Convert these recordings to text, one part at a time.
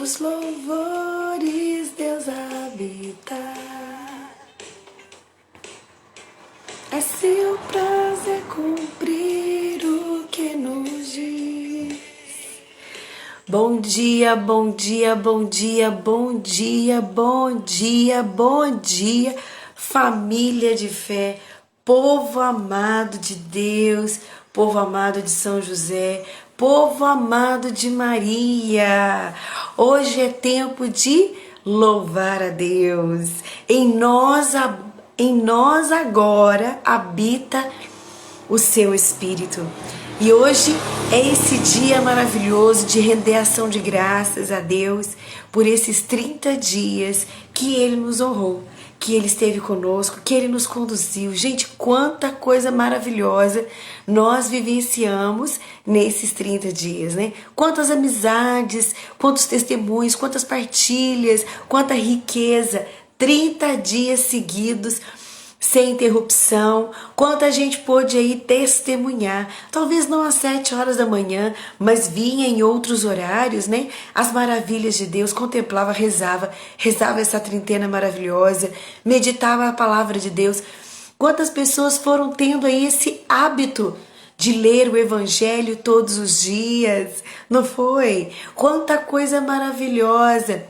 teus louvores Deus habita. É seu prazer cumprir o que nos diz. Bom dia, bom dia, bom dia, bom dia, bom dia, bom dia, família de fé, povo amado de Deus, povo amado de São José, povo amado de Maria. Hoje é tempo de louvar a Deus. Em nós agora habita o seu Espírito. E hoje é esse dia maravilhoso de render ação de graças a Deus por esses 30 dias que Ele nos honrou, que Ele esteve conosco, que Ele nos conduziu. Gente, quanta coisa maravilhosa nós vivenciamos nesses 30 dias, né? Quantas amizades, quantos testemunhos, quantas partilhas, quanta riqueza. 30 dias seguidos, sem interrupção, quanta gente pôde aí testemunhar, talvez não às 7 horas da manhã, mas vinha em outros horários, né? As maravilhas de Deus, contemplava, rezava essa trintena maravilhosa, meditava a palavra de Deus. Quantas pessoas foram tendo aí esse hábito de ler o Evangelho todos os dias, não foi? Quanta coisa maravilhosa!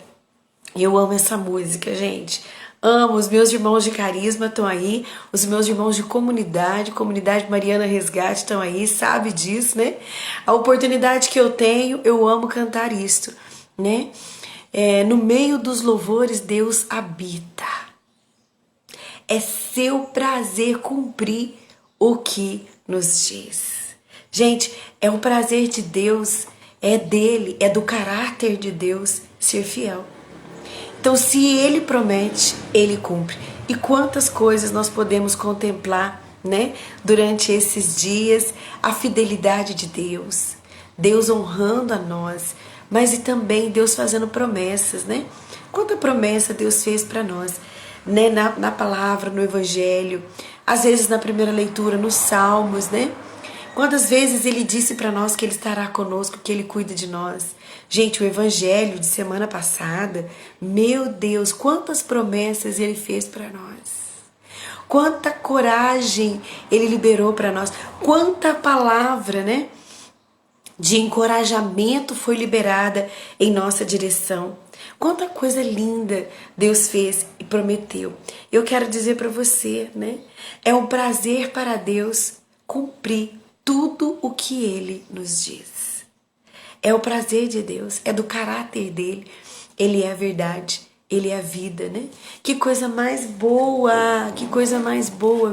Eu amo essa música, gente. Amo, os meus irmãos de carisma estão aí, os meus irmãos de comunidade Mariana Resgate estão aí, sabe disso, né? A oportunidade que eu tenho, eu amo cantar isto, né? No meio dos louvores, Deus habita. É seu prazer cumprir o que nos diz. Gente, é o prazer de Deus, é dele, é do caráter de Deus ser fiel. Então, se Ele promete, Ele cumpre. E quantas coisas nós podemos contemplar, né? Durante esses dias, a fidelidade de Deus, Deus honrando a nós, mas e também Deus fazendo promessas, né? Quanta promessa Deus fez para nós, né? Na palavra, no Evangelho, às vezes na primeira leitura, nos Salmos, né? Quantas vezes Ele disse para nós que Ele estará conosco, que Ele cuida de nós. Gente, o Evangelho de semana passada, meu Deus, quantas promessas Ele fez para nós. Quanta coragem Ele liberou para nós. Quanta palavra, né, de encorajamento foi liberada em nossa direção. Quanta coisa linda Deus fez e prometeu. Eu quero dizer para você, né, é um prazer para Deus cumprir tudo o que Ele nos diz. É o prazer de Deus, é do caráter dele. Ele é a verdade, ele é a vida, né? Que coisa mais boa,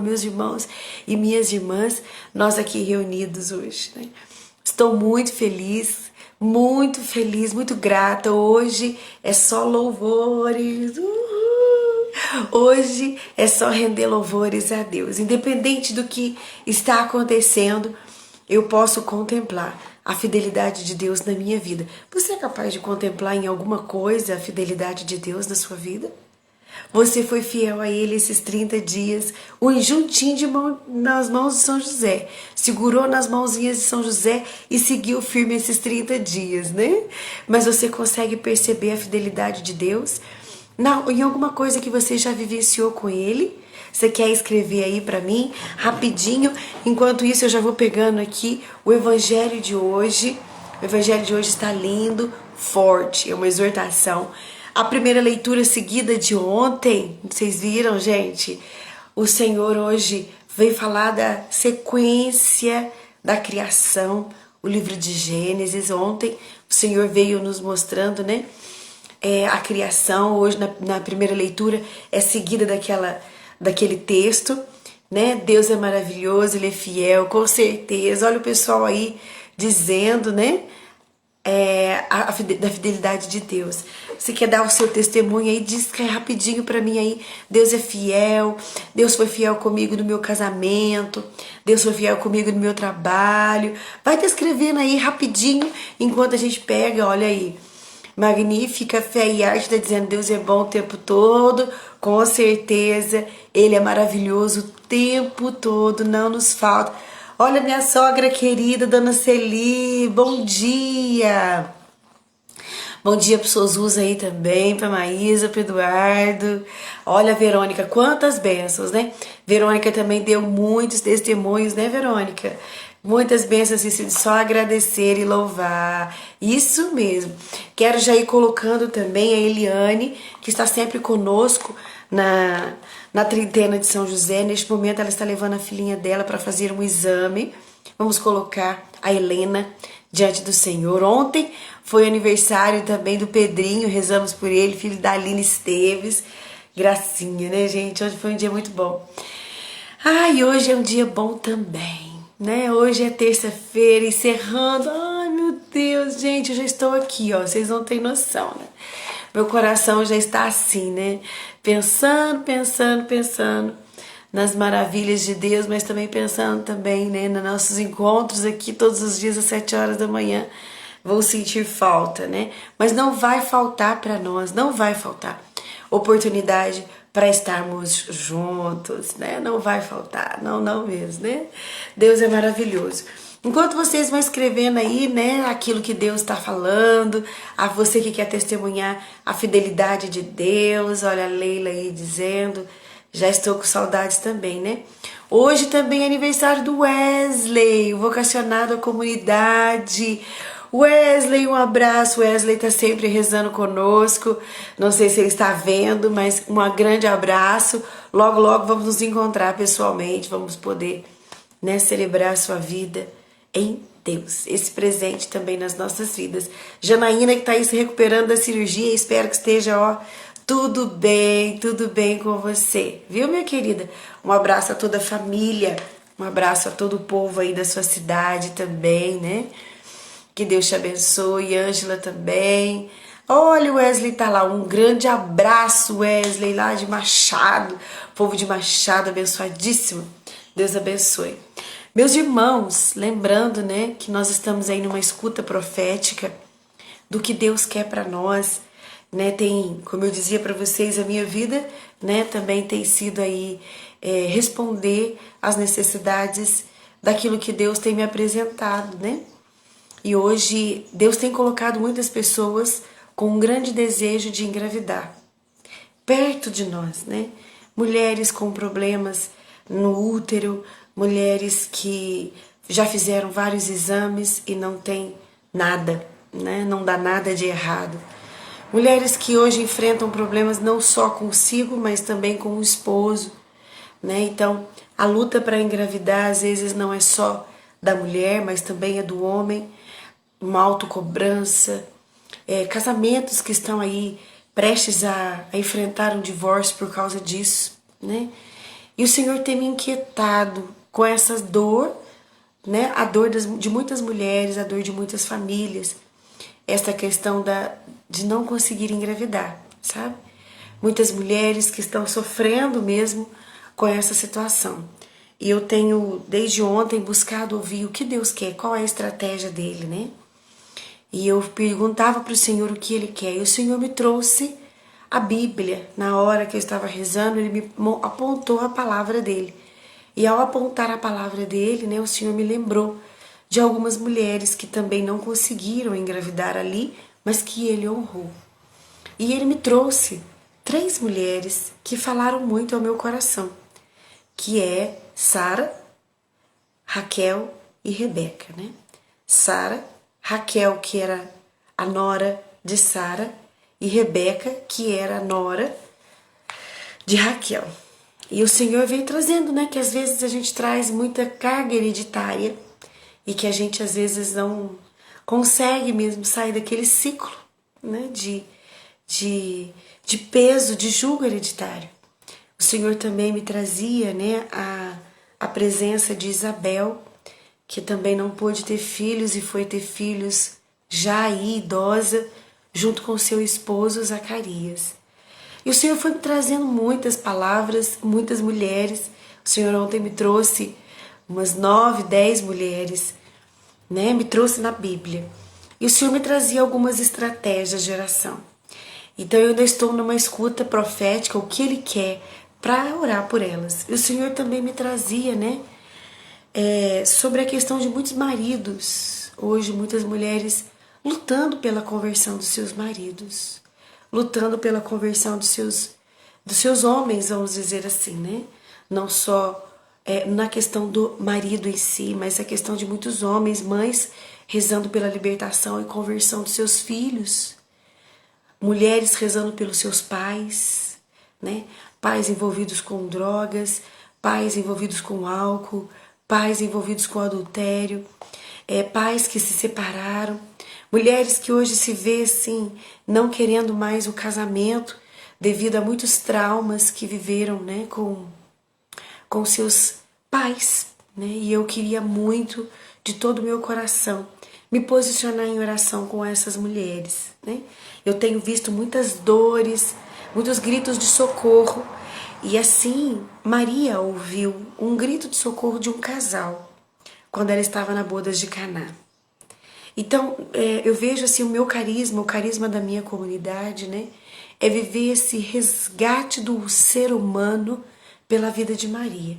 meus irmãos e minhas irmãs, nós aqui reunidos hoje, né? Estou muito feliz, muito grata. Hoje é só louvores. Hoje é só render louvores a Deus. Independente do que está acontecendo, eu posso contemplar a fidelidade de Deus na minha vida. Você é capaz de contemplar em alguma coisa a fidelidade de Deus na sua vida? Você foi fiel a Ele esses 30 dias, juntinho nas mãos de São José. Segurou nas mãozinhas de São José e seguiu firme esses 30 dias, né? Mas você consegue perceber a fidelidade de Deus em alguma coisa que você já vivenciou com Ele? Você quer escrever aí para mim, rapidinho? Enquanto isso, eu já vou pegando aqui o Evangelho de hoje. O Evangelho de hoje está lindo, forte, é uma exortação. A primeira leitura seguida de ontem, vocês viram, gente? O Senhor hoje veio falar da sequência da criação, o livro de Gênesis. Ontem o Senhor veio nos mostrando, né? A criação. Hoje, na primeira leitura, é seguida daquele texto, né? Deus é maravilhoso, Ele é fiel, com certeza. Olha o pessoal aí dizendo, né? Da fidelidade de Deus. Você quer dar o seu testemunho aí? Diz rapidinho pra mim aí. Deus é fiel. Deus foi fiel comigo no meu casamento. Deus foi fiel comigo no meu trabalho. Vai descrevendo aí rapidinho enquanto a gente pega, olha aí. Magnífica Fé e Arte está dizendo: Deus é bom o tempo todo, com certeza, Ele é maravilhoso o tempo todo, não nos falta. Olha minha sogra querida, Dona Celi, bom dia! Bom dia para os Sozus aí também, para Maísa, para Eduardo. Olha, Verônica, quantas bênçãos, né? Verônica também deu muitos testemunhos, né, Verônica? Muitas bênçãos, isso de só agradecer e louvar. Isso mesmo. Quero já ir colocando também a Eliane, que está sempre conosco na Trintena de São José. Neste momento ela está levando a filhinha dela para fazer um exame. Vamos colocar a Helena diante do Senhor. Ontem foi aniversário também do Pedrinho, rezamos por ele, filho da Aline Esteves. Gracinha, né, gente? Hoje foi um dia muito bom. E hoje é um dia bom também, né? Hoje é terça-feira, encerrando. Ai, meu Deus, gente, eu já estou aqui, ó. Vocês não têm noção, né? Meu coração já está assim, né? Pensando nas maravilhas de Deus, mas também pensando também, né, nos nossos encontros aqui todos os dias às 7 horas da manhã. Vou sentir falta, né? Mas não vai faltar para nós, não vai faltar oportunidade para estarmos juntos, né? Não vai faltar, não mesmo, né? Deus é maravilhoso. Enquanto vocês vão escrevendo aí, né, aquilo que Deus está falando, a você que quer testemunhar a fidelidade de Deus, olha a Leila aí dizendo, já estou com saudades também, né? Hoje também é aniversário do Wesley, o vocacionado à comunidade. Wesley, um abraço. Wesley está sempre rezando conosco. Não sei se ele está vendo, mas um grande abraço. Logo, logo vamos nos encontrar pessoalmente. Vamos poder, né, celebrar a sua vida em Deus. Esse presente também nas nossas vidas. Janaína, que está aí se recuperando da cirurgia. Espero que esteja, ó, tudo bem com você. Viu, minha querida? Um abraço a toda a família. Um abraço a todo o povo aí da sua cidade também, né? Que Deus te abençoe, Ângela também. Olha, o Wesley tá lá, um grande abraço, Wesley, lá de Machado. Povo de Machado, abençoadíssimo. Deus abençoe. Meus irmãos, lembrando, né, que nós estamos aí numa escuta profética do que Deus quer para nós, né? Tem, como eu dizia para vocês, a minha vida, né, também tem sido aí responder às necessidades daquilo que Deus tem me apresentado, né? E hoje Deus tem colocado muitas pessoas com um grande desejo de engravidar perto de nós, né? Mulheres com problemas no útero, mulheres que já fizeram vários exames e não tem nada, né? Não dá nada de errado. Mulheres que hoje enfrentam problemas não só consigo, mas também com o esposo, né? Então, a luta para engravidar às vezes não é só da mulher, mas também é do homem. Uma autocobrança, casamentos que estão aí prestes a enfrentar um divórcio por causa disso, né? E o Senhor tem me inquietado com essa dor, né? A dor de muitas mulheres, a dor de muitas famílias, essa questão de não conseguir engravidar, sabe? Muitas mulheres que estão sofrendo mesmo com essa situação. E eu tenho, desde ontem, buscado ouvir o que Deus quer, qual é a estratégia dele, né? E eu perguntava para o Senhor o que Ele quer. E o Senhor me trouxe a Bíblia. Na hora que eu estava rezando, Ele me apontou a palavra dEle. E ao apontar a palavra dEle, né, o Senhor me lembrou de algumas mulheres que também não conseguiram engravidar ali, mas que Ele honrou. E Ele me trouxe 3 mulheres que falaram muito ao meu coração, que é Sara, Raquel e Rebeca, né? Sara, Raquel, que era a nora de Sara, e Rebeca, que era a nora de Raquel. E o Senhor veio trazendo, né, que às vezes a gente traz muita carga hereditária e que a gente às vezes não consegue mesmo sair daquele ciclo, né, de peso, de jugo hereditário. O Senhor também me trazia, né, a presença de Isabel, que também não pôde ter filhos e foi ter filhos já aí idosa, junto com seu esposo Zacarias. E o Senhor foi me trazendo muitas palavras, muitas mulheres. O Senhor ontem me trouxe umas 9, 10 mulheres, né? Me trouxe na Bíblia. E o Senhor me trazia algumas estratégias de oração. Então eu ainda estou numa escuta profética, o que Ele quer, para orar por elas. E o Senhor também me trazia, né? Sobre a questão de muitos maridos. Hoje muitas mulheres lutando pela conversão dos seus maridos, lutando pela conversão dos seus homens, vamos dizer assim, né? Não só na questão do marido em si, mas a questão de muitos homens, mães, rezando pela libertação e conversão dos seus filhos, mulheres rezando pelos seus pais, né? Pais envolvidos com drogas, pais envolvidos com álcool, pais envolvidos com adultério, pais que se separaram, mulheres que hoje se vê assim, não querendo mais o casamento devido a muitos traumas que viveram, né, com seus pais, né? E eu queria muito, de todo o meu coração, me posicionar em oração com essas mulheres, né? Eu tenho visto muitas dores, muitos gritos de socorro, e assim Maria ouviu um grito de socorro de um casal quando ela estava na bodas de Caná. Então, eu vejo assim o meu carisma, o carisma da minha comunidade, né? É viver esse resgate do ser humano pela vida de Maria.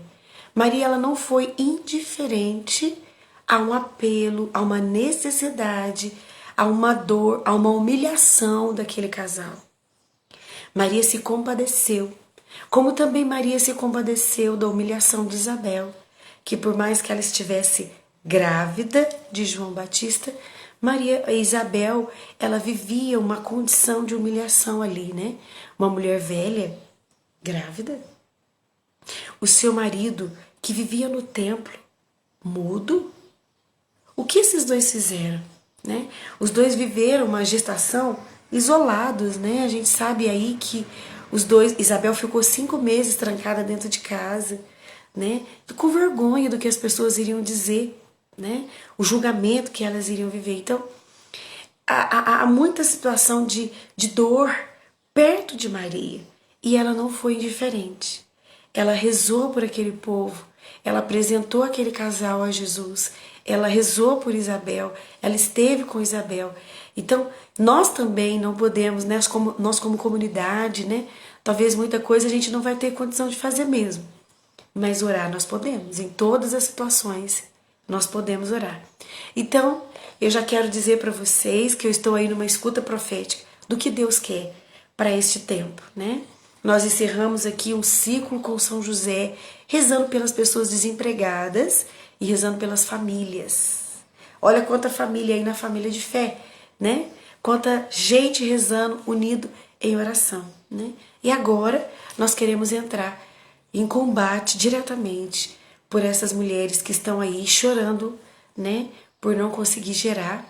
Maria, ela não foi indiferente a um apelo, a uma necessidade, a uma dor, a uma humilhação daquele casal. Maria se compadeceu, como também Maria se compadeceu da humilhação de Isabel, que por mais que ela estivesse grávida de João Batista, Isabel, ela vivia uma condição de humilhação ali, né? Uma mulher velha, grávida. O seu marido, que vivia no templo, mudo. O que esses dois fizeram, né? Os dois viveram uma gestação isolados, né? A gente sabe aí que os dois, Isabel ficou 5 meses trancada dentro de casa, né? Com vergonha do que as pessoas iriam dizer, né? O julgamento que elas iriam viver. Então, há muita situação de dor perto de Maria, e ela não foi indiferente. Ela rezou por aquele povo, ela apresentou aquele casal a Jesus, ela rezou por Isabel, ela esteve com Isabel. Então, nós também não podemos, né, nós como comunidade, né, talvez muita coisa a gente não vai ter condição de fazer mesmo, mas orar nós podemos, em todas as situações nós podemos orar. Então, eu já quero dizer para vocês que eu estou aí numa escuta profética do que Deus quer para este tempo, né? Nós encerramos aqui um ciclo com São José, rezando pelas pessoas desempregadas e rezando pelas famílias. Olha quanta família aí na família de fé, né? Quanta gente rezando, unido em oração, né? E agora nós queremos entrar em combate diretamente por essas mulheres que estão aí chorando, né? Por não conseguir gerar,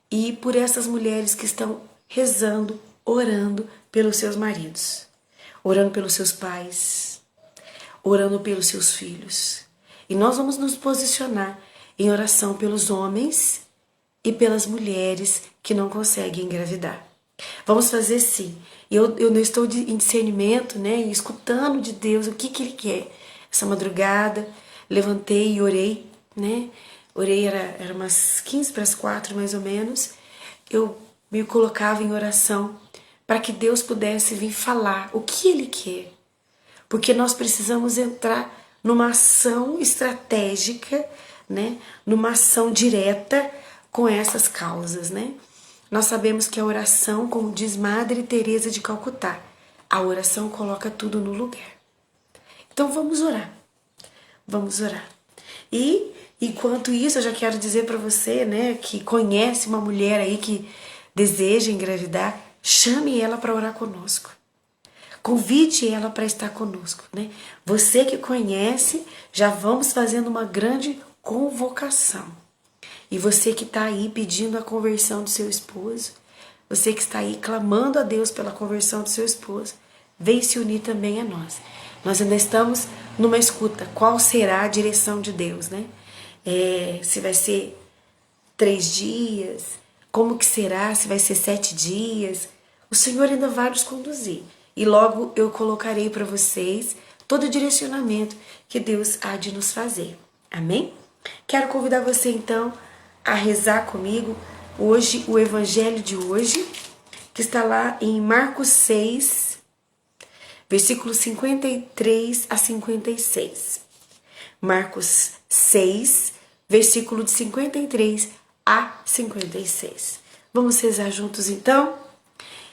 e por essas mulheres que estão rezando, orando pelos seus maridos, orando pelos seus pais, orando pelos seus filhos. E nós vamos nos posicionar em oração pelos homens e pelas mulheres que não conseguem engravidar. Vamos fazer sim. Eu não estou em discernimento, né? Escutando de Deus o que Ele quer. Essa madrugada, levantei e orei, né? Orei, era umas 15 para as 4 mais ou menos. Eu me colocava em oração para que Deus pudesse vir falar o que Ele quer. Porque nós precisamos entrar numa ação estratégica, né? Numa ação direta com essas causas, né? Nós sabemos que a oração, como diz Madre Teresa de Calcutá, a oração coloca tudo no lugar. Então vamos orar. Vamos orar. E enquanto isso, eu já quero dizer para você, né, que conhece uma mulher aí que deseja engravidar, chame ela para orar conosco. Convide ela para estar conosco, né? Você que conhece, já vamos fazendo uma grande convocação. E você que está aí pedindo a conversão do seu esposo, você que está aí clamando a Deus pela conversão do seu esposo, vem se unir também a nós. Nós ainda estamos numa escuta. Qual será a direção de Deus, né? Se vai ser 3 dias, como que será, se vai ser 7 dias. O Senhor ainda vai nos conduzir. E logo eu colocarei para vocês todo o direcionamento que Deus há de nos fazer. Amém? Quero convidar você então a rezar comigo hoje o evangelho de hoje, que está lá em Marcos 6, versículos 53 a 56. Marcos 6, versículo de 53 a 56. Vamos rezar juntos então?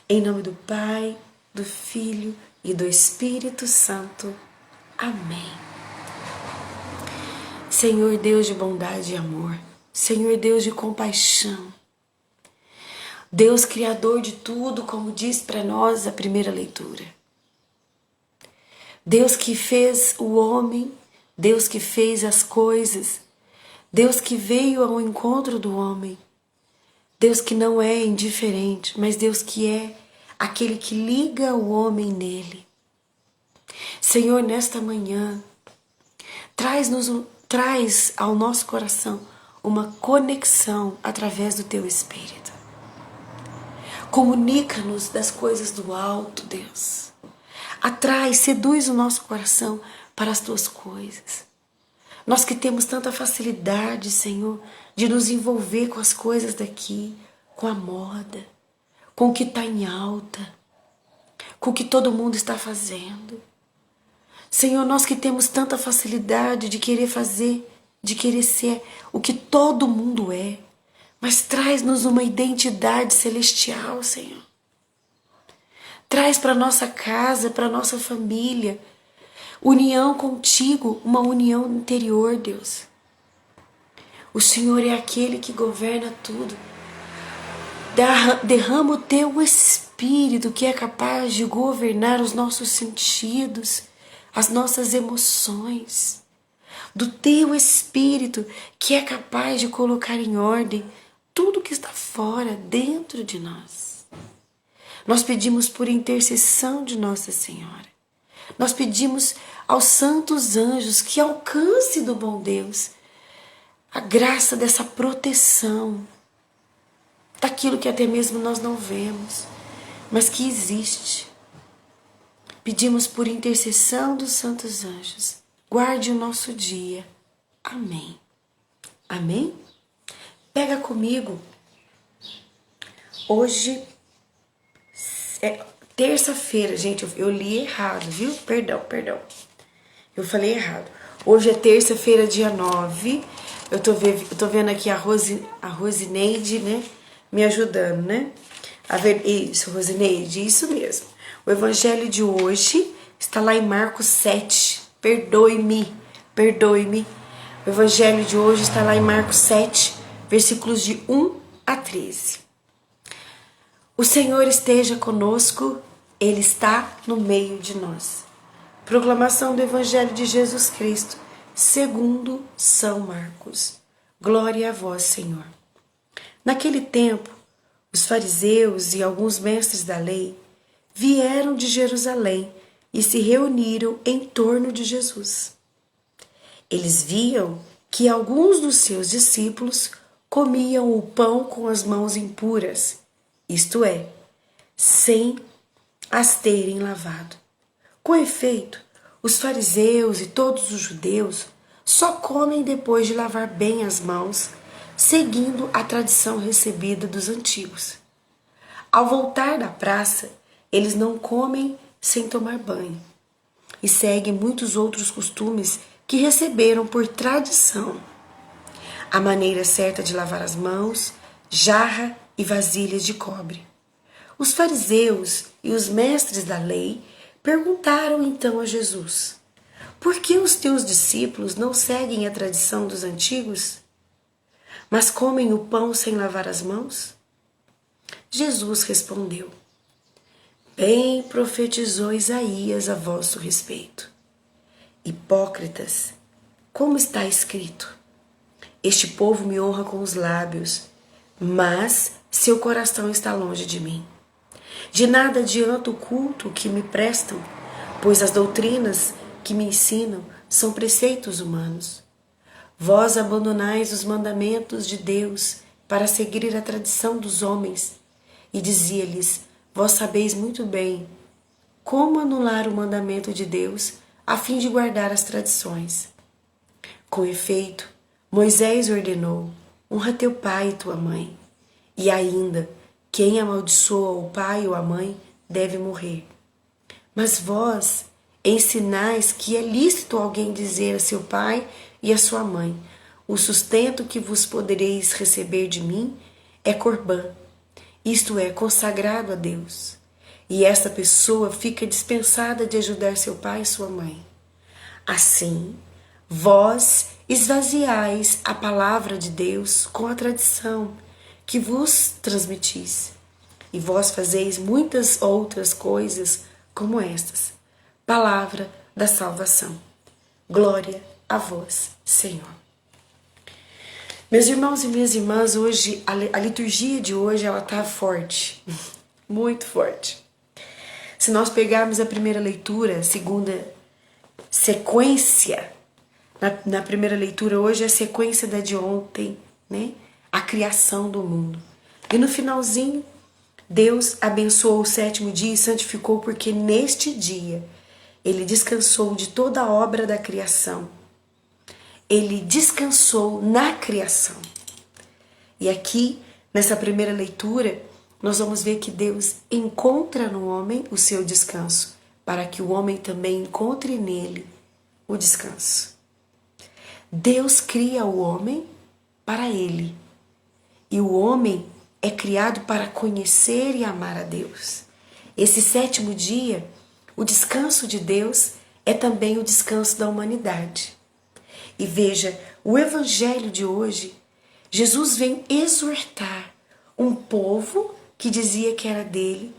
Em nome do Pai, do Filho e do Espírito Santo. Amém. Senhor Deus de bondade e amor, Senhor Deus de compaixão, Deus criador de tudo, como diz para nós a primeira leitura. Deus que fez o homem, Deus que fez as coisas, Deus que veio ao encontro do homem, Deus que não é indiferente, mas Deus que é aquele que liga o homem nele. Senhor, nesta manhã, traz ao nosso coração uma conexão através do Teu Espírito. Comunica-nos das coisas do alto, Deus. Seduz o nosso coração para as Tuas coisas. Nós que temos tanta facilidade, Senhor, de nos envolver com as coisas daqui, com a moda, com o que está em alta, com o que todo mundo está fazendo. Senhor, nós que temos tanta facilidade de querer fazer, de querer ser o que todo mundo é, mas traz-nos uma identidade celestial, Senhor. Traz para nossa casa, para nossa família, união contigo, uma união interior, Deus. O Senhor é aquele que governa tudo. Derrama o Teu Espírito que é capaz de governar os nossos sentidos, as nossas emoções. Do Teu Espírito que é capaz de colocar em ordem tudo que está fora, dentro de nós. Nós pedimos por intercessão de Nossa Senhora. Nós pedimos aos santos anjos que alcance do bom Deus a graça dessa proteção, daquilo que até mesmo nós não vemos, mas que existe. Pedimos por intercessão dos santos anjos, guarde o nosso dia. Amém. Amém? Pega comigo. Hoje é terça-feira, gente, eu li errado, viu? Perdão. Eu falei errado. Hoje é terça-feira, dia 9. Eu tô vendo aqui a Rosineide, né? Me ajudando, né? Isso, Rosineide, isso mesmo. O evangelho de hoje está lá em Marcos 7. Perdoe-me. O evangelho de hoje está lá em Marcos 7, versículos de 1 a 13. O Senhor esteja conosco, Ele está no meio de nós. Proclamação do evangelho de Jesus Cristo, segundo São Marcos. Glória a vós, Senhor. Naquele tempo, os fariseus e alguns mestres da lei vieram de Jerusalém e se reuniram em torno de Jesus. Eles viam que alguns dos seus discípulos comiam o pão com as mãos impuras, isto é, sem as terem lavado. Com efeito, os fariseus e todos os judeus só comem depois de lavar bem as mãos, seguindo a tradição recebida dos antigos. Ao voltar da praça, eles não comem sem tomar banho e seguem muitos outros costumes que receberam por tradição. A maneira certa de lavar as mãos, jarra e vasilhas de cobre. Os fariseus e os mestres da lei perguntaram então a Jesus: por que os teus discípulos não seguem a tradição dos antigos, mas comem o pão sem lavar as mãos? Jesus respondeu: bem profetizou Isaías a vosso respeito. Hipócritas, como está escrito: este povo me honra com os lábios, mas seu coração está longe de mim. De nada adianta o culto que me prestam, pois as doutrinas que me ensinam são preceitos humanos. Vós abandonais os mandamentos de Deus para seguir a tradição dos homens. E dizia-lhes: vós sabeis muito bem como anular o mandamento de Deus a fim de guardar as tradições. Com efeito, Moisés ordenou: honra teu pai e tua mãe. E ainda, quem amaldiçoa o pai ou a mãe deve morrer. Mas vós ensinais que é lícito alguém dizer a seu pai e a sua mãe: o sustento que vos podereis receber de mim é corbã. isto é, consagrado a Deus. E esta pessoa fica dispensada de ajudar seu pai e sua mãe. Assim, vós esvaziais a palavra de Deus com a tradição que vos transmitis. E vós fazeis muitas outras coisas como estas. Palavra da salvação. Glória a vós, Senhor. Meus irmãos e minhas irmãs, hoje, a liturgia de hoje, ela está forte, muito forte. Se nós pegarmos a primeira leitura, a segunda sequência, na primeira leitura hoje é a sequência da de ontem, né? A criação do mundo. E no finalzinho, Deus abençoou o sétimo dia e santificou, porque neste dia Ele descansou de toda a obra da criação. Ele descansou na criação. E aqui, nessa primeira leitura, nós vamos ver que Deus encontra no homem o seu descanso, para que o homem também encontre nele o descanso. Deus cria o homem para ele. E o homem é criado para conhecer e amar a Deus. Esse sétimo dia, o descanso de Deus é também o descanso da humanidade. E veja, o evangelho de hoje, Jesus vem exortar um povo que dizia que era dele,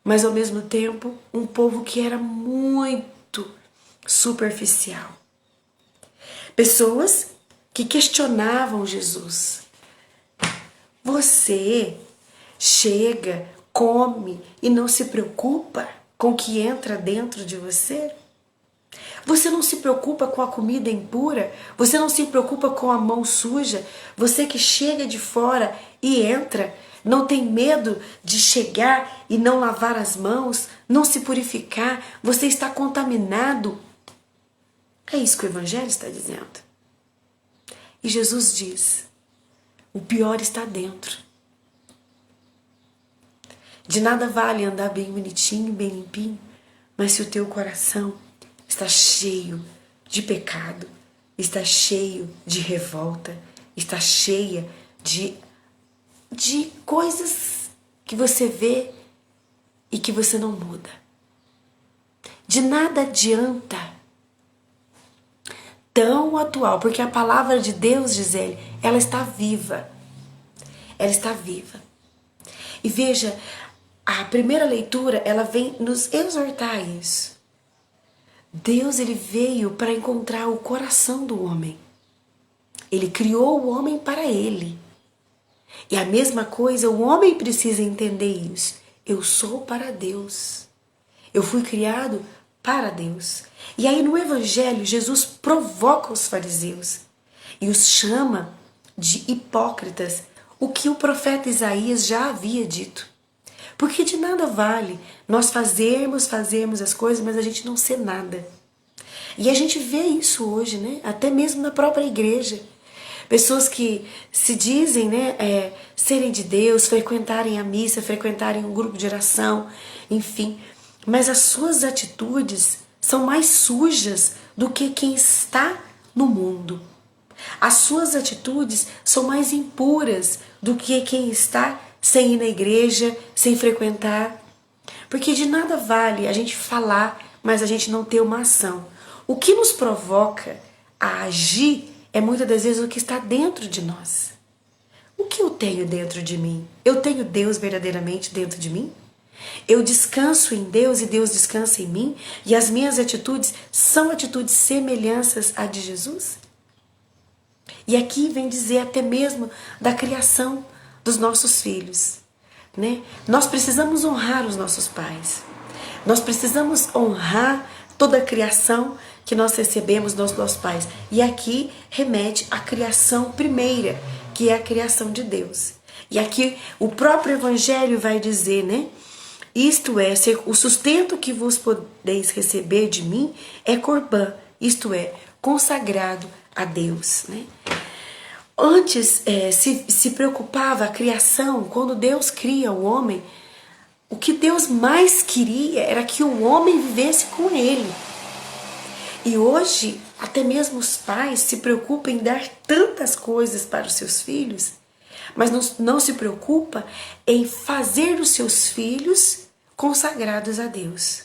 mas ao mesmo tempo um povo que era muito superficial. Pessoas que questionavam Jesus. Você chega, come e não se preocupa com o que entra dentro de você? Você não se preocupa com a comida impura? Você não se preocupa com a mão suja? Você que chega de fora e entra, não tem medo de chegar e não lavar as mãos, não se purificar? Você está contaminado? É isso que o Evangelho está dizendo. E Jesus diz: o pior está dentro. De nada vale andar bem bonitinho, bem limpinho, mas se o teu coração está cheio de pecado, está cheio de revolta, está cheia de coisas que você vê e que você não muda. De nada adianta. Tão atual, porque a palavra de Deus, Gisele, ela está viva. Ela está viva. E veja, a primeira leitura, ela vem nos exortar a isso. Deus, ele veio para encontrar o coração do homem. Ele criou o homem para ele. E a mesma coisa, o homem precisa entender isso. Eu sou para Deus. Eu fui criado para Deus. E aí no Evangelho, Jesus provoca os fariseus e os chama de hipócritas, o que o profeta Isaías já havia dito. Porque de nada vale nós fazermos as coisas, mas a gente não ser nada. E a gente vê isso hoje, né? Até mesmo na própria igreja. Pessoas que se dizem, né, serem de Deus, frequentarem a missa, frequentarem um grupo de oração, enfim. Mas as suas atitudes são mais sujas do que quem está no mundo. As suas atitudes são mais impuras do que quem está sem ir na igreja, sem frequentar. Porque de nada vale a gente falar, mas a gente não ter uma ação. O que nos provoca a agir é muitas das vezes o que está dentro de nós. O que eu tenho dentro de mim? Eu tenho Deus verdadeiramente dentro de mim? Eu descanso em Deus e Deus descansa em mim? E as minhas atitudes são atitudes semelhanças à de Jesus? E aqui vem dizer até mesmo da criação dos nossos filhos, né? Nós precisamos honrar os nossos pais. Nós precisamos honrar toda a criação que nós recebemos dos nossos pais. E aqui remete à criação primeira, que é a criação de Deus. E aqui o próprio Evangelho vai dizer, né? Isto é, o sustento que vos podeis receber de mim é corbã, isto é, consagrado a Deus, né? Antes se preocupava a criação, quando Deus cria o homem, o que Deus mais queria era que o homem vivesse com ele. E hoje, até mesmo os pais se preocupam em dar tantas coisas para os seus filhos, mas não se preocupa em fazer os seus filhos consagrados a Deus.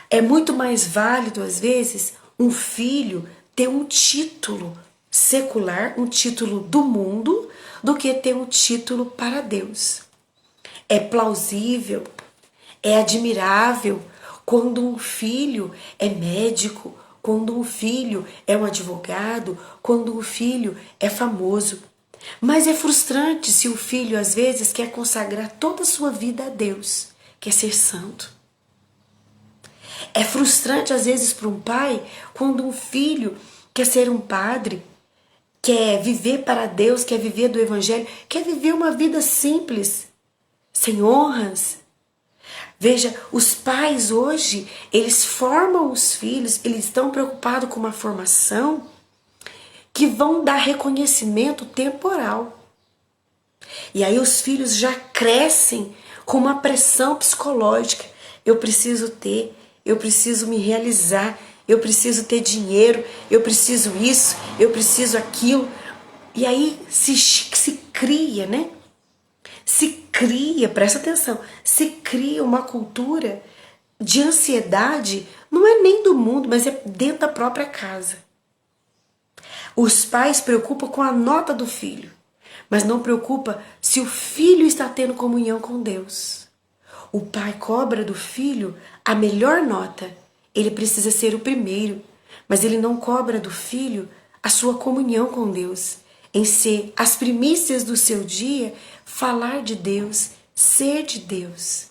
É muito mais válido, às vezes, um filho ter um título secular, um título do mundo, do que ter um título para Deus. É plausível, é admirável quando um filho é médico, quando um filho é um advogado, quando um filho é famoso. Mas é frustrante se o filho, às vezes, quer consagrar toda a sua vida a Deus, quer ser santo. É frustrante, às vezes, para um pai, quando um filho quer ser um padre, quer viver para Deus, quer viver do Evangelho, quer viver uma vida simples, sem honras. Veja, os pais hoje, eles formam os filhos, eles estão preocupados com uma formação que vão dar reconhecimento temporal. E aí os filhos já crescem com uma pressão psicológica. Eu preciso ter, eu preciso me realizar, eu preciso ter dinheiro, eu preciso isso, eu preciso aquilo. E aí se cria, né? Se cria, presta atenção, se cria uma cultura de ansiedade, não é nem do mundo, mas é dentro da própria casa. Os pais se preocupam com a nota do filho, mas não preocupa se o filho está tendo comunhão com Deus. O pai cobra do filho a melhor nota. Ele precisa ser o primeiro, mas ele não cobra do filho a sua comunhão com Deus, em ser as primícias do seu dia, falar de Deus, ser de Deus.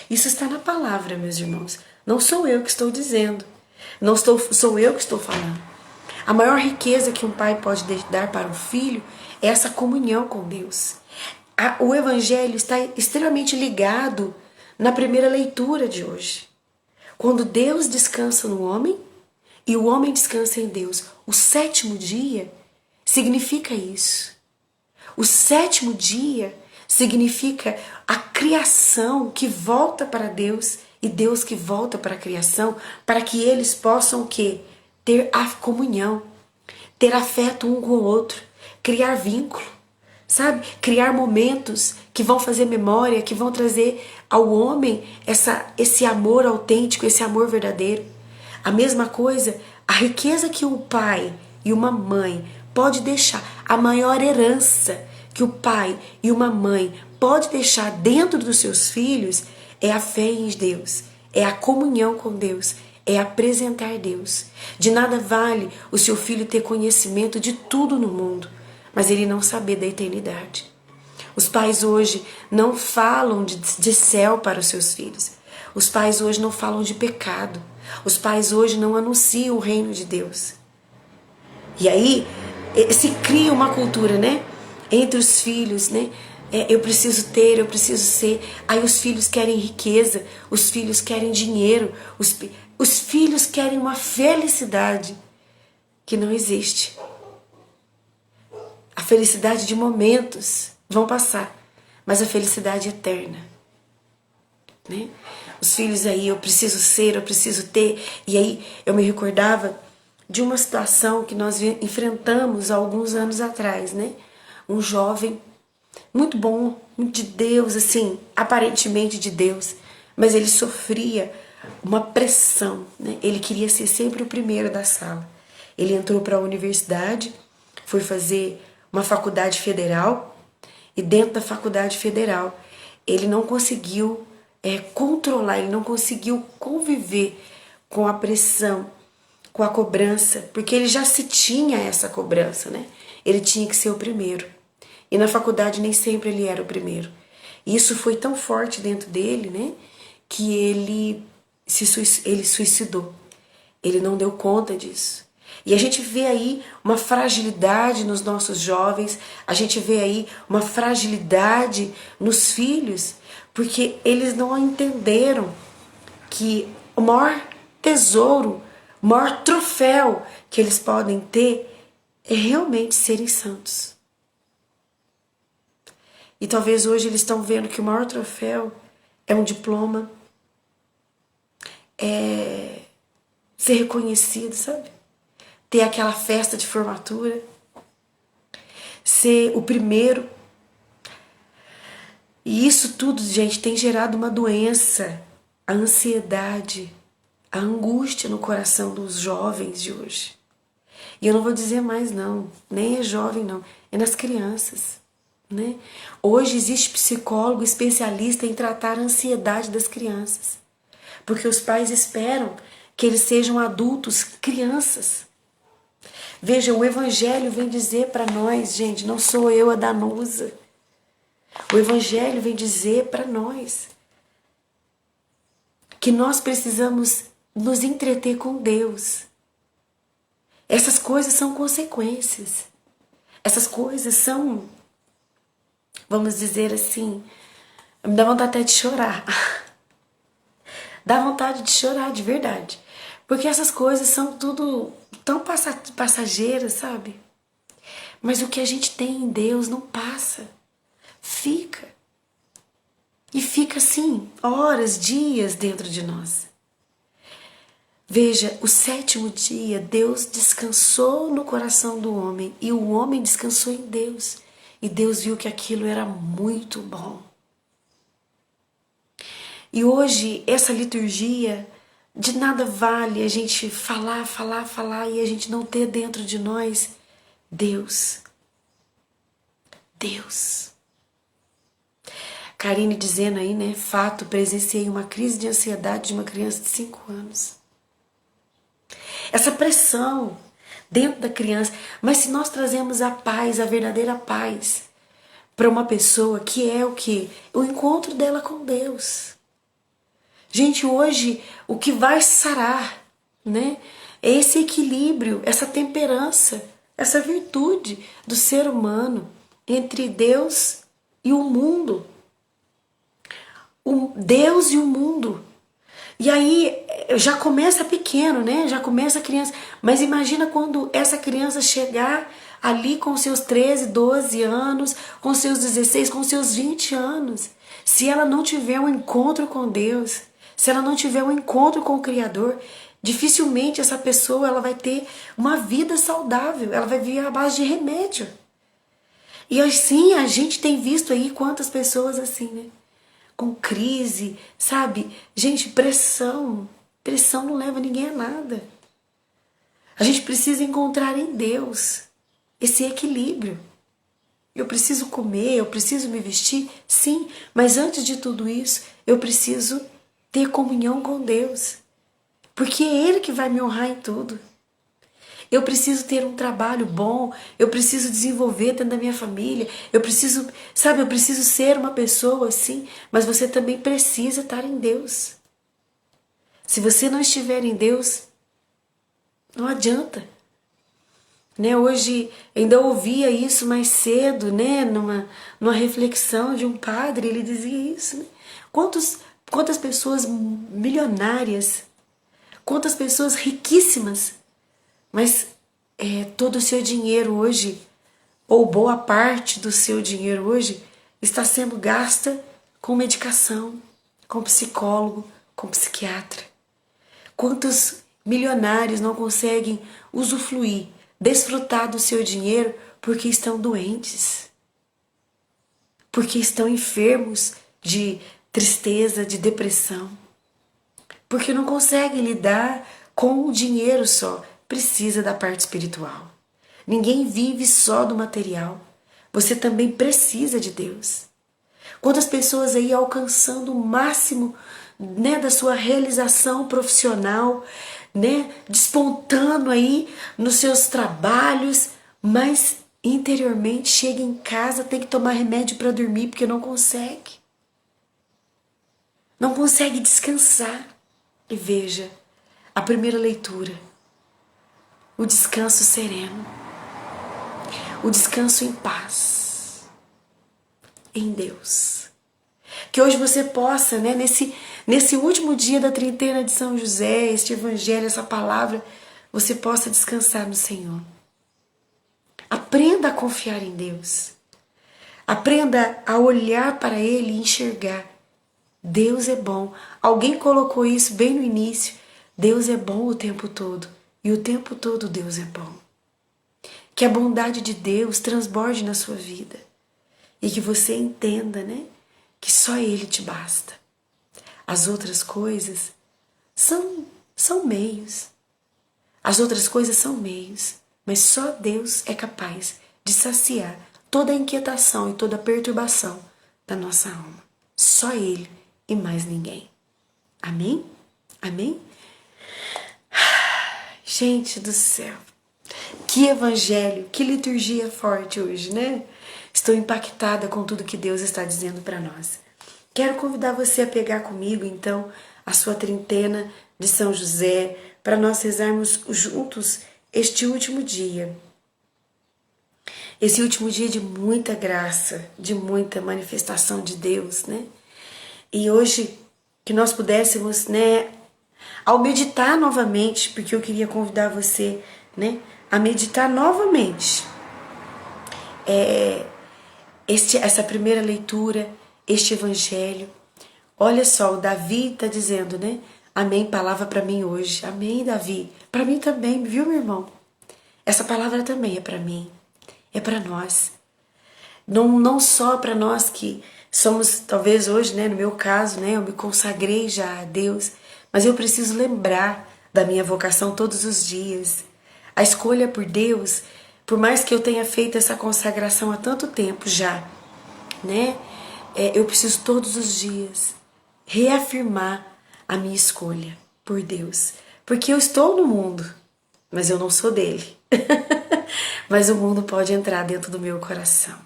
Isso está na palavra, meus irmãos. Não sou eu que estou dizendo. Sou eu que estou falando. A maior riqueza que um pai pode dar para um filho é essa comunhão com Deus. O Evangelho está extremamente ligado na primeira leitura de hoje. Quando Deus descansa no homem e o homem descansa em Deus. O sétimo dia significa isso. O sétimo dia significa a criação que volta para Deus e Deus que volta para a criação, para que eles possam o quê? Ter a comunhão, ter afeto um com o outro, criar vínculo, sabe? Criar momentos que vão fazer memória, que vão trazer ao homem esse amor autêntico, esse amor verdadeiro. A mesma coisa, a riqueza que um pai e uma mãe pode deixar, a maior herança que o pai e uma mãe pode deixar dentro dos seus filhos é a fé em Deus, é a comunhão com Deus, é apresentar Deus. De nada vale o seu filho ter conhecimento de tudo no mundo, mas ele não saber da eternidade. Os pais hoje não falam de céu para os seus filhos. Os pais hoje não falam de pecado. Os pais hoje não anunciam o reino de Deus. E aí se cria uma cultura, né? Entre os filhos, né? Eu preciso ter, eu preciso ser. Aí os filhos querem riqueza, os filhos querem dinheiro, os filhos querem uma felicidade que não existe. A felicidade de momentos vão passar, mas a felicidade eterna, né? Os filhos aí, eu preciso ser, eu preciso ter. E aí eu me recordava de uma situação que nós enfrentamos há alguns anos atrás, né? Um jovem muito bom, muito de Deus, assim, aparentemente de Deus, mas ele sofria uma pressão, né? Ele queria ser sempre o primeiro da sala. Ele entrou para a universidade, foi fazer uma faculdade federal, e dentro da faculdade federal ele não conseguiu controlar, ele não conseguiu conviver com a pressão, com a cobrança, porque ele já se tinha essa cobrança, né? Ele tinha que ser o primeiro. E na faculdade nem sempre ele era o primeiro. E isso foi tão forte dentro dele, né? Que ele suicidou. Ele não deu conta disso. E a gente vê aí uma fragilidade nos nossos jovens, a gente vê aí uma fragilidade nos filhos, porque eles não entenderam que o maior tesouro, o maior troféu que eles podem ter é realmente serem santos. E talvez hoje eles estão vendo que o maior troféu é um diploma, é ser reconhecido, sabe? Ter aquela festa de formatura. ser o primeiro. E isso tudo, gente, tem gerado uma doença, a ansiedade, a angústia no coração dos jovens de hoje. E eu não vou dizer mais não, nem é jovem não, é nas crianças, né? Hoje existe psicólogo especialista em tratar a ansiedade das crianças, porque os pais esperam que eles sejam adultos, crianças. Veja, o Evangelho vem dizer para nós, gente, não sou eu a Danusa. O Evangelho vem dizer para nós que nós precisamos nos entreter com Deus. Essas coisas são consequências. Essas coisas são, vamos dizer assim, me dá vontade até de chorar. Dá vontade de chorar de verdade. Porque essas coisas são tudo tão passageiras, sabe? Mas o que a gente tem em Deus não passa. Fica. E fica assim, horas, dias dentro de nós. Veja, o 7º dia, Deus descansou no coração do homem e o homem descansou em Deus. E Deus viu que aquilo era muito bom. E hoje, essa liturgia, de nada vale a gente falar e a gente não ter dentro de nós Deus. Deus. Karine dizendo aí, né? Fato, presenciei uma crise de ansiedade de uma criança de 5 anos. Essa pressão dentro da criança. Mas se nós trazemos a paz, a verdadeira paz, para uma pessoa que é o quê? O encontro dela com Deus. Gente, hoje o que vai sarar, né? É esse equilíbrio, essa temperança, essa virtude do ser humano entre Deus e o mundo. O Deus e o mundo. E aí já começa pequeno, né? Já começa a criança. Mas imagina quando essa criança chegar ali com seus 13, 12 anos, com seus 16, com seus 20 anos. Se ela não tiver um encontro com Deus, se ela não tiver um encontro com o Criador, dificilmente essa pessoa ela vai ter uma vida saudável. Ela vai viver à base de remédio. E assim, a gente tem visto aí quantas pessoas assim, né? Com crise, sabe? Gente, pressão. Pressão não leva ninguém a nada. A gente precisa encontrar em Deus esse equilíbrio. Eu preciso comer, eu preciso me vestir, sim, mas antes de tudo isso, eu preciso ter comunhão com Deus. Porque é Ele que vai me honrar em tudo. Eu preciso ter um trabalho bom, eu preciso desenvolver dentro da minha família, eu preciso, sabe, eu preciso ser uma pessoa assim, mas você também precisa estar em Deus. Se você não estiver em Deus, não adianta. Né? Hoje ainda ouvia isso mais cedo, né? numa reflexão de um padre, ele dizia isso. Né? Quantas pessoas milionárias, quantas pessoas riquíssimas, mas todo o seu dinheiro hoje, ou boa parte do seu dinheiro hoje, está sendo gasta com medicação, com psicólogo, com psiquiatra. Quantos milionários não conseguem usufruir, desfrutar do seu dinheiro porque estão doentes, porque estão enfermos de tristeza, de depressão, porque não conseguem lidar com o dinheiro só. Precisa da parte espiritual. Ninguém vive só do material. Você também precisa de Deus. Quantas pessoas aí alcançando o máximo, né, da sua realização profissional, né, despontando aí nos seus trabalhos, mas interiormente chega em casa, tem que tomar remédio para dormir porque não consegue. Não consegue descansar. E veja, a primeira leitura, o descanso sereno, o descanso em paz, em Deus. Que hoje você possa, né, nesse último dia da trintena de São José, este evangelho, essa palavra, você possa descansar no Senhor. Aprenda a confiar em Deus. Aprenda a olhar para Ele e enxergar. Deus é bom. Alguém colocou isso bem no início. Deus é bom o tempo todo. E o tempo todo Deus é bom. Que a bondade de Deus transborde na sua vida. E que você entenda, né? Que só Ele te basta. As outras coisas são meios. As outras coisas são meios. Mas só Deus é capaz de saciar toda a inquietação e toda a perturbação da nossa alma. Só Ele e mais ninguém. Amém? Amém? Gente do céu. Que evangelho, que liturgia forte hoje, né? Estou impactada com tudo que Deus está dizendo para nós. Quero convidar você a pegar comigo, então, a sua trintena de São José, para nós rezarmos juntos este último dia. Esse último dia de muita graça, de muita manifestação de Deus, né? E hoje, que nós pudéssemos, né, ao meditar novamente, porque eu queria convidar você, né, a meditar novamente essa primeira leitura, este evangelho. Olha só, o Davi está dizendo, né? Amém, palavra para mim hoje. Amém, Davi. Para mim também, viu, meu irmão? Essa palavra também é para mim. É para nós. Não só para nós que somos, talvez hoje, né, no meu caso, né, eu me consagrei já a Deus, mas eu preciso lembrar da minha vocação todos os dias. A escolha por Deus, por mais que eu tenha feito essa consagração há tanto tempo já, né, eu preciso todos os dias reafirmar a minha escolha por Deus. Porque eu estou no mundo, mas eu não sou dele. Mas o mundo pode entrar dentro do meu coração,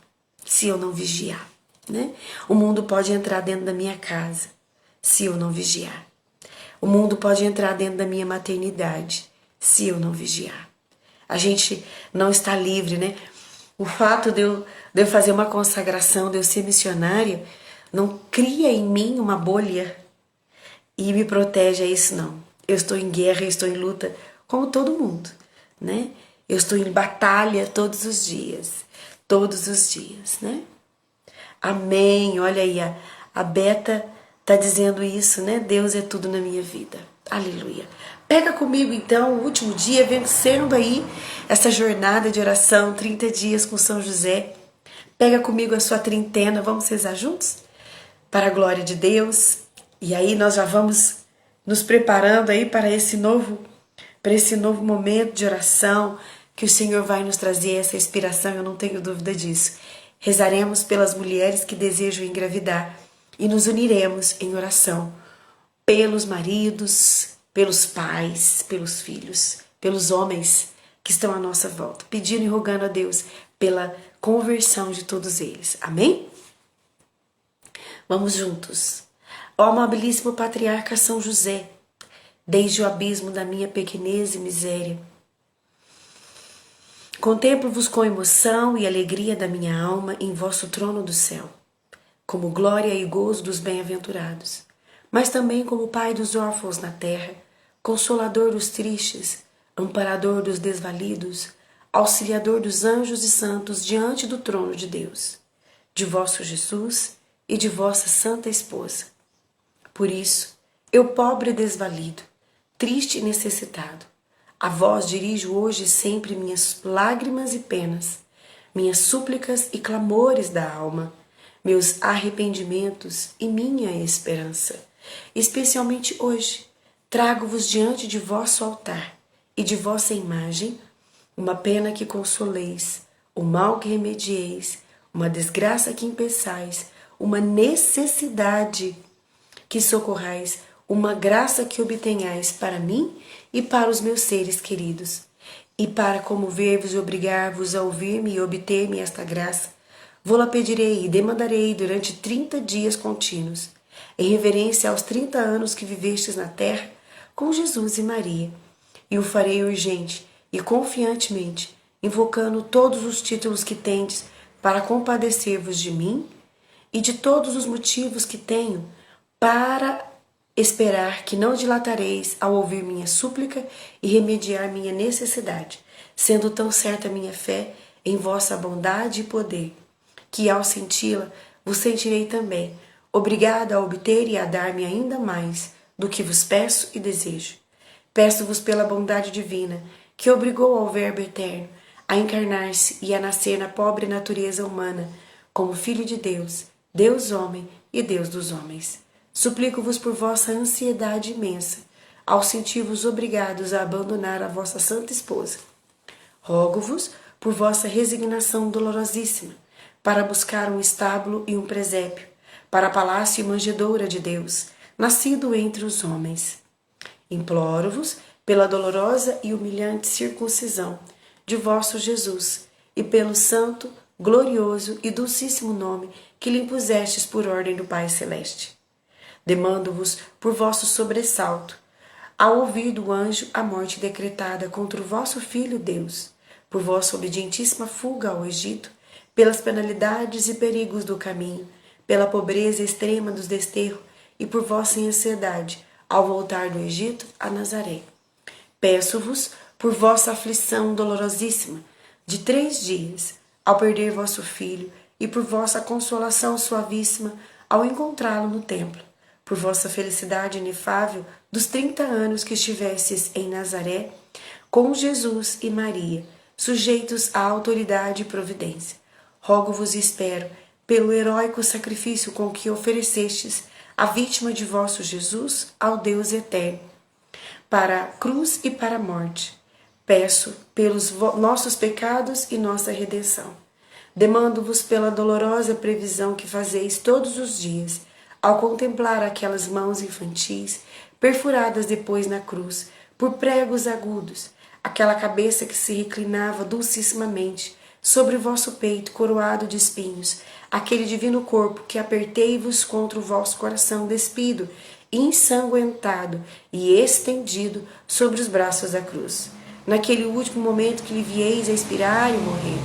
se eu não vigiar, né? O mundo pode entrar dentro da minha casa, se eu não vigiar. O mundo pode entrar dentro da minha maternidade, se eu não vigiar. A gente não está livre, né? O fato de eu fazer uma consagração, de eu ser missionária, não cria em mim uma bolha e me protege a isso, não. Eu estou em guerra, eu estou em luta, como todo mundo, né? Eu estou em batalha todos os dias, né? Amém, olha aí, a Beta tá dizendo isso, né? Deus é tudo na minha vida, aleluia. Pega comigo então o último dia, vencendo aí essa jornada de oração, 30 dias com São José. Pega comigo a sua trintena, vamos rezar juntos? Para a glória de Deus. E aí nós já vamos nos preparando aí para esse novo momento de oração, que o Senhor vai nos trazer essa inspiração, eu não tenho dúvida disso. Rezaremos pelas mulheres que desejam engravidar e nos uniremos em oração pelos maridos, pelos pais, pelos filhos, pelos homens que estão à nossa volta, pedindo e rogando a Deus pela conversão de todos eles. Amém? Vamos juntos. Ó amabilíssimo patriarca São José, desde o abismo da minha pequenez e miséria, contemplo-vos com emoção e alegria da minha alma em vosso trono do céu, como glória e gozo dos bem-aventurados, mas também como Pai dos órfãos na terra, Consolador dos tristes, Amparador dos desvalidos, Auxiliador dos anjos e santos diante do trono de Deus, de vosso Jesus e de vossa santa esposa. Por isso, eu pobre e desvalido, triste e necessitado, a vós dirijo hoje e sempre minhas lágrimas e penas, minhas súplicas e clamores da alma, meus arrependimentos e minha esperança. Especialmente hoje, trago-vos diante de vosso altar e de vossa imagem uma pena que consoleis, o mal que remedieis, uma desgraça que impeçais, uma necessidade que socorrais, uma graça que obtenhais para mim e para os meus seres queridos. E para comover-vos e obrigar-vos a ouvir-me e obter-me esta graça, vô-la pedirei e demandarei durante 30 dias contínuos, em reverência aos 30 anos que vivestes na terra com Jesus e Maria, e o farei urgente e confiantemente, invocando todos os títulos que tendes para compadecer-vos de mim e de todos os motivos que tenho para esperar que não dilatareis ao ouvir minha súplica e remediar minha necessidade, sendo tão certa a minha fé em vossa bondade e poder, que ao senti-la vos sentirei também, obrigada a obter e a dar-me ainda mais do que vos peço e desejo. Peço-vos pela bondade divina, que obrigou ao Verbo eterno a encarnar-se e a nascer na pobre natureza humana, como Filho de Deus, Deus homem e Deus dos homens. Suplico-vos por vossa ansiedade imensa, ao sentir-vos obrigados a abandonar a vossa santa esposa. Rogo-vos por vossa resignação dolorosíssima, para buscar um estábulo e um presépio, para palácio e manjedoura de Deus, nascido entre os homens. Imploro-vos pela dolorosa e humilhante circuncisão de vosso Jesus, e pelo santo, glorioso e dulcíssimo nome que lhe impusestes por ordem do Pai Celeste. Demando-vos por vosso sobressalto, ao ouvir do anjo a morte decretada contra o vosso Filho Deus, por vossa obedientíssima fuga ao Egito, pelas penalidades e perigos do caminho, pela pobreza extrema dos desterros e por vossa ansiedade ao voltar do Egito a Nazaré. Peço-vos por vossa aflição dolorosíssima de 3 dias, ao perder vosso filho, e por vossa consolação suavíssima ao encontrá-lo no templo, por vossa felicidade inefável dos 30 anos que estivestes em Nazaré, com Jesus e Maria, sujeitos à autoridade e providência. Rogo-vos e espero, pelo heróico sacrifício com que oferecestes a vítima de vosso Jesus ao Deus eterno, para a cruz e para a morte. Peço pelos nossos pecados e nossa redenção. Demando-vos pela dolorosa previsão que fazeis todos os dias, ao contemplar aquelas mãos infantis, perfuradas depois na cruz, por pregos agudos, aquela cabeça que se reclinava dulcissimamente sobre o vosso peito coroado de espinhos, aquele divino corpo que apertei-vos contra o vosso coração despido, ensanguentado e estendido sobre os braços da cruz, naquele último momento que lhe vieis a expirar e morrer.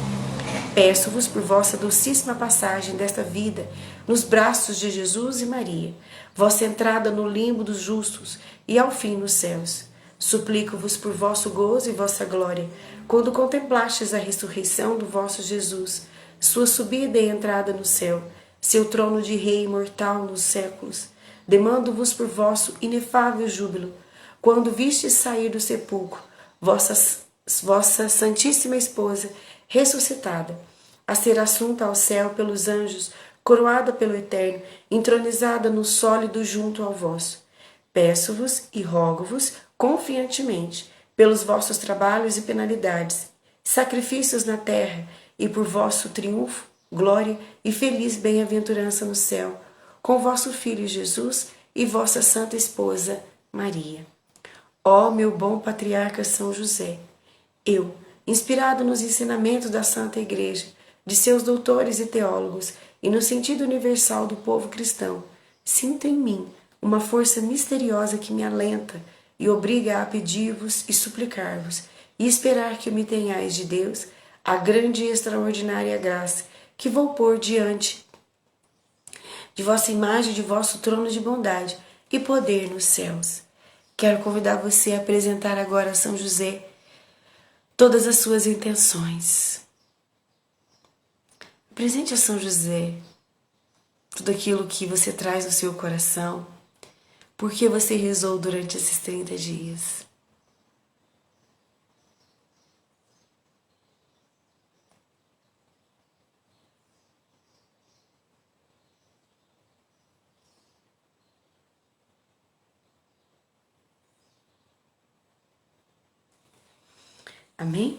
Peço-vos por vossa docíssima passagem desta vida nos braços de Jesus e Maria, vossa entrada no limbo dos justos e ao fim nos céus. Suplico-vos por vosso gozo e vossa glória, quando contemplastes a ressurreição do vosso Jesus, sua subida e entrada no céu, seu trono de rei imortal nos séculos. Demando-vos por vosso inefável júbilo, quando vistes sair do sepulcro vossa Santíssima Esposa, ressuscitada, a ser assunta ao céu pelos anjos, coroada pelo Eterno, entronizada no sólido junto ao vosso. Peço-vos e rogo-vos confiantemente, pelos vossos trabalhos e penalidades, sacrifícios na terra, e por vosso triunfo, glória e feliz bem-aventurança no céu, com vosso Filho Jesus e vossa Santa Esposa, Maria. Ó meu bom patriarca São José, eu, inspirado nos ensinamentos da Santa Igreja, de seus doutores e teólogos, e no sentido universal do povo cristão, sinto em mim uma força misteriosa que me alenta e obriga a pedir-vos e suplicar-vos, e esperar que me tenhais de Deus a grande e extraordinária graça que vou pôr diante de vossa imagem, de vosso trono de bondade e poder nos céus. Quero convidar você a apresentar agora a São José todas as suas intenções. Apresente a São José tudo aquilo que você traz no seu coração, porque você rezou durante esses 30 dias. Amém?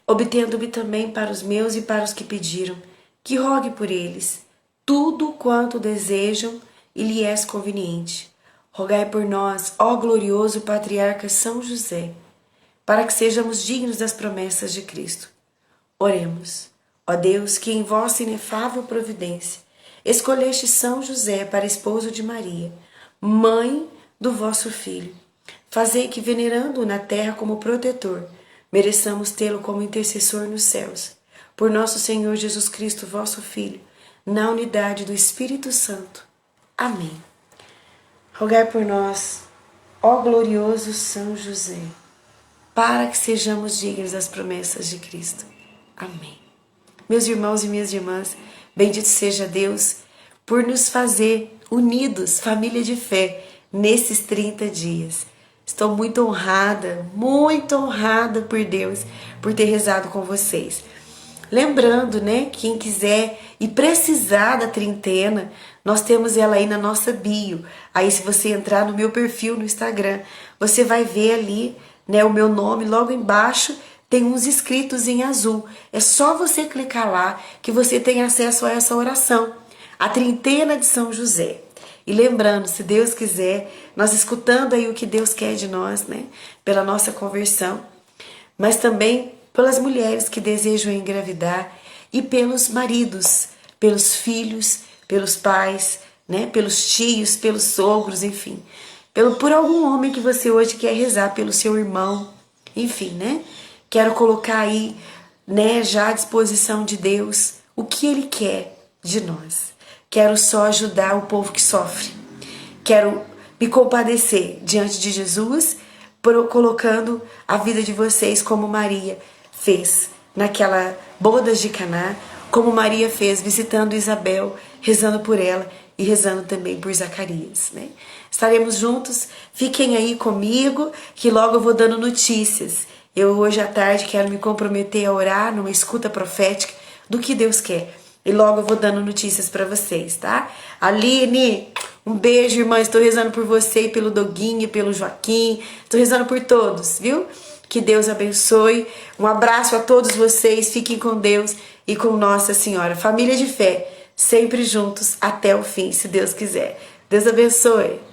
Obtendo-me também para os meus e para os que pediram, que rogue por eles tudo quanto desejam e lhe és conveniente. Rogai por nós, ó glorioso patriarca São José, para que sejamos dignos das promessas de Cristo. Oremos. Ó Deus, que em vossa inefável providência escolheste São José para esposo de Maria, mãe do vosso Filho, fazei que, venerando-o na terra como protetor, mereçamos tê-lo como intercessor nos céus. Por nosso Senhor Jesus Cristo, vosso Filho, na unidade do Espírito Santo. Amém. Rogai por nós, ó glorioso São José, para que sejamos dignos das promessas de Cristo. Amém. Meus irmãos e minhas irmãs, bendito seja Deus por nos fazer unidos, família de fé, nesses 30 dias. Estou muito honrada por Deus, por ter rezado com vocês. Lembrando, né, quem quiser e precisar da trintena, nós temos ela aí na nossa bio. Aí se você entrar no meu perfil no Instagram, você vai ver ali, né, o meu nome logo embaixo, tem uns escritos em azul. É só você clicar lá que você tem acesso a essa oração, a trintena de São José. E lembrando, se Deus quiser, nós escutando aí o que Deus quer de nós, né, pela nossa conversão, mas também pelas mulheres que desejam engravidar e pelos maridos, pelos filhos, pelos pais, né, pelos tios, pelos sogros, enfim, por algum homem que você hoje quer rezar, pelo seu irmão, enfim, né? Quero colocar aí, né, já à disposição de Deus o que Ele quer de nós. Quero só ajudar o povo que sofre. Quero me compadecer diante de Jesus, colocando a vida de vocês como Maria fez naquela bodas de Caná, como Maria fez visitando Isabel, rezando por ela e rezando também por Zacarias, né? Estaremos juntos, fiquem aí comigo, que logo eu vou dando notícias. Eu hoje à tarde quero me comprometer a orar numa escuta profética do que Deus quer. E logo eu vou dando notícias para vocês, tá? Aline, um beijo, irmã. Estou rezando por você e pelo Doguinho, pelo Joaquim. Estou rezando por todos, viu? Que Deus abençoe. Um abraço a todos vocês. Fiquem com Deus e com Nossa Senhora. Família de fé, sempre juntos até o fim, se Deus quiser. Deus abençoe.